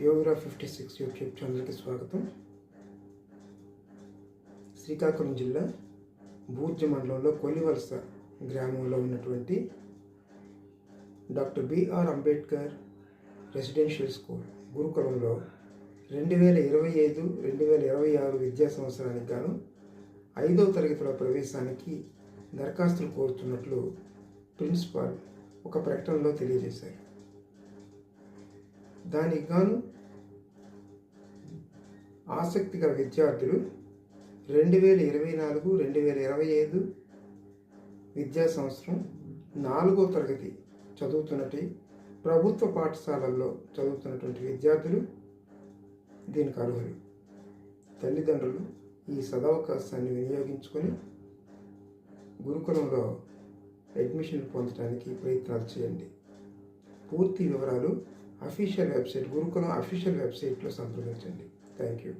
యోగిరా 56 YouTube ఛానల్కి స్వాగతం. శ్రీకాకుళం జిల్లా బూర్జ మండలంలో కొల్లివలస గ్రామంలో ఉన్నటువంటి doctor BR Ambedkar residential school గురుకులంలో 2025-2026 విద్యా సంవత్సరానికి గాను 5వ తరగతిలో ప్రవేశానికి దరఖాస్తులు కోరుతున్నట్లు ప్రిన్సిపాల్ ఒక ప్రకటనలో తెలియజేశారు. దానికి గాను ఆసక్తి గల విద్యార్థులు 2024-2025 విద్యా సంవత్సరం 4వ తరగతి చదువుతున్నటి ప్రభుత్వ పాఠశాలల్లో చదువుతున్నటువంటి విద్యార్థులు దీనికి అర్హులు. తల్లిదండ్రులు ఈ సదవకాశాన్ని వినియోగించుకొని గురుకులంలో అడ్మిషన్ పొందడానికి ప్రయత్నాలు చేయండి. పూర్తి వివరాలు అఫీషియల్ వెబ్సైట్ గురుకులం అఫీషియల్ వెబ్సైట్లో సంప్రదించండి. Thank you.